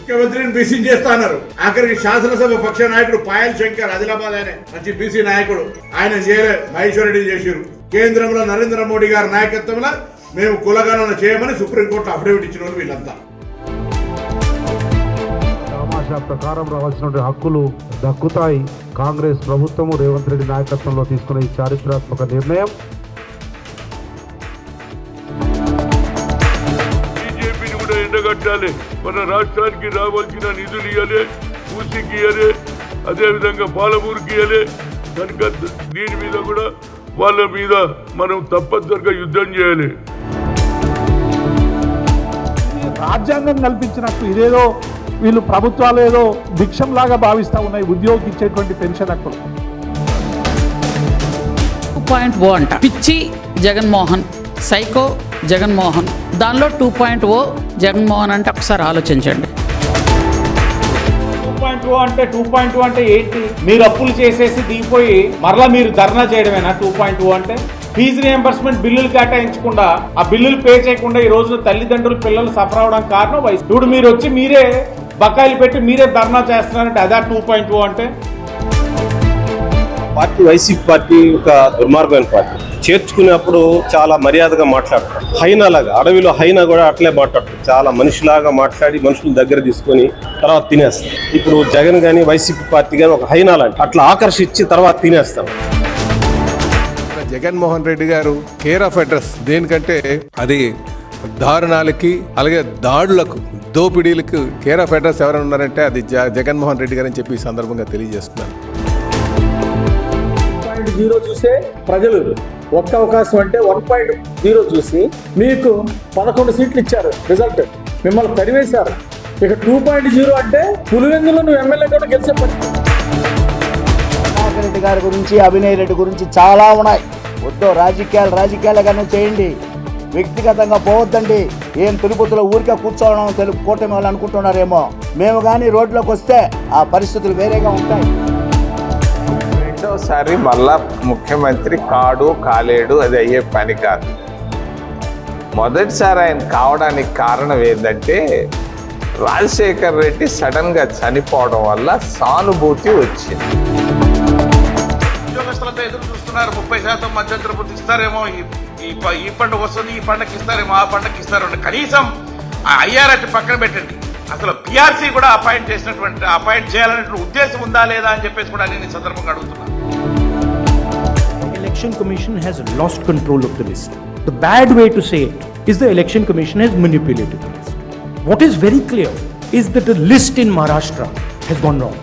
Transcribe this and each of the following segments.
ముఖ్యమంత్రిని బీసీ చేస్తున్నారు. ఆఖరికి శాసనసభ పక్ష నాయకుడు పాయల్ శంకర్ ఆదిలాబాద్ ఆయన మంచి బీసీ నాయకుడు, ఆయన చేయలే, మహేశ్వర్ రెడ్డి చేశారు. కేంద్రంలో నరేంద్ర మోడీ గారి నాయకత్వంలో మేము కులగణన చేయమని సుప్రీంకోర్టు అఫిడవిట్ ఇచ్చిన వాళ్ళు వీళ్ళంతా. తమాషా ప్రకారం రావాల్సిన హక్కులు దక్కుతాయి. కాంగ్రెస్ ప్రభుత్వము రేవంత్ రెడ్డి నాయకత్వంలో తీసుకున్న ఈ చారిత్రాత్మక నిర్ణయం బీజేపీని కూడా ఎండగట్టాలి. మన రాష్ట్రానికి రావాల్సిన నిధులు ఇవ్వాలి, పూసికి ఇవ్వాలి, అదేవిధంగా పాలమూరుకి ఇవ్వాలి. కనుక దీని మీద కూడా వాళ్ళ మీద మనం తప్పనిసరిగా యుద్ధం చేయాలి. రాజ్యాంగం కల్పించినట్టు ఇదేదో వీళ్ళు ప్రభుత్వాలు ఏదో భిక్షంలాగా భావిస్తూ ఉన్నాయి. ఉద్యోగికి ఇచ్చేటువంటి పెన్షన్ హక్కులు 2.0 అంట. పిచ్చి జగన్మోహన్, సైకో జగన్మోహన్, దానిలో 2.0 జగన్మోహన్ అంటే ఒకసారి ఆలోచించండి. 2.0 అంటే ఏంటి? మీరు అప్పులు చేసేసి దిగిపోయి మరలా మీరు ధర్నా చేయడమేనా 2.0 అంటే? ఫీజు రియంబర్స్మెంట్ బిల్లులు కేటాయించకుండా, ఆ బిల్లులు పే చేయకుండా ఈ రోజున తల్లిదండ్రులు పిల్లలు సఫర్ అవడానికి కారణం వయసు. ఇప్పుడు మీరు వచ్చి మీరే బకాయిలు పెట్టి మీరే ధర్నా చేస్తున్నారంటే అదా 2.0 అంటే? పార్టీ వైసీపీ పార్టీ ఒక దుర్మార్గమైన పార్టీ. చేర్చుకునేప్పుడు చాలా మర్యాదగా మాట్లాడతారు. హైనాలాగా, అడవిలో హైనా కూడా అట్లే మాట్లాడతారు. చాలా మనిషిలాగా మాట్లాడి మనుషుల దగ్గర తీసుకొని తర్వాత తినేస్తారు. ఇప్పుడు జగన్ కానీ వైసీపీ పార్టీ కానీ ఒక హైనా లాంటి అట్లా ఆకర్షించి తర్వాత తినేస్తారు. జగన్మోహన్ రెడ్డి గారు కేర్ ఆఫ్ అడ్రస్ దేనికంటే అది దారుణాలకి అలాగే దాడులకు దోపిడీలకు కేర్ ఆఫ్ అడ్రస్ ఎవరైనా ఉన్నారంటే అది జగన్మోహన్ రెడ్డి గారు అని చెప్పి ఈ సందర్భంగా తెలియజేస్తున్నాను. 1.0 చూసే ప్రజలు ఒక్క అవకాశం అంటే 1.0 చూసి మీకు 11 సీట్లు ఇచ్చారు. రిజల్ట్ మిమ్మల్ని తరివేశారు. ఇక 2.0 అంటే పులివెందులో నువ్వు ఎమ్మెల్యే కూడా గెలిచే రెడ్డి గారి గురించి, అభినయ్ రెడ్డి గురించి చాలా ఉన్నాయి. వద్దు, రాజకీయాలుగానే చేయండి, వ్యక్తిగతంగా పోవద్దండి. ఏం తిరుపతిలో ఊరికే కూర్చోవడం కూటమి వాళ్ళు అనుకుంటున్నారేమో. మేము కానీ రోడ్లోకి వస్తే ఆ పరిస్థితులు వేరేగా ఉంటాయి. రెండోసారి మళ్ళా ముఖ్యమంత్రి కాలేడు, అది అయ్యే పని కాదు. మొదటిసారి ఆయన కావడానికి కారణం ఏంటంటే రాజశేఖర్ రెడ్డి సడన్గా చనిపోవడం వల్ల సానుభూతి వచ్చింది. ఉద్యోగస్తులంతా ఎదురు చూస్తున్నారు. 30% మధ్యంతర వృత్తి ఇస్తారేమో, ఈ పండుగ వస్తుంది, ఈ పండుగకి ఇస్తారేమో, ఆ పండుగకి ఇస్తారు. కనీసం ఐఆర్ఎట్ పక్కన పెట్టండి, అసలు పిఆర్సీ కూడా అపాయింట్ చేయాలనే ఉద్దేశం ఉందా లేదా అని చెప్పేసి కూడా నేను ఈ సందర్భంగా అడుగుతున్నాను. Election Commission has lost control of the list. The bad way to say it is the Election Commission has manipulated the list. What is very clear is that the list in Maharashtra has gone wrong.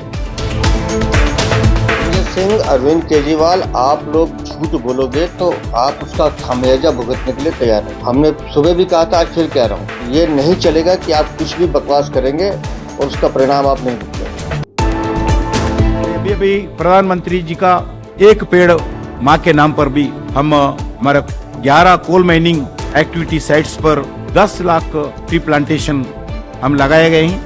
Singh, Arvind Kejriwal, आप लोग झूठ बोलोगे तो आप उसका खामियाजा भुगतने के लिए तैयार हैं। हमने सुबह भी कहा था, आज फिर कह रहा हूँ, ये नहीं चलेगा कि आप कुछ भी बकवास करेंगे और उसका परिणाम आप नहीं भुगतेंगे। अभी प्रधानमंत्री जी का एक पेड़ माँ के नाम पर भी हम हमारा 11 कोल माइनिंग एक्टिविटी साइट्स पर 10 लाख ट्री प्लांटेशन हम लगाए गए हैं।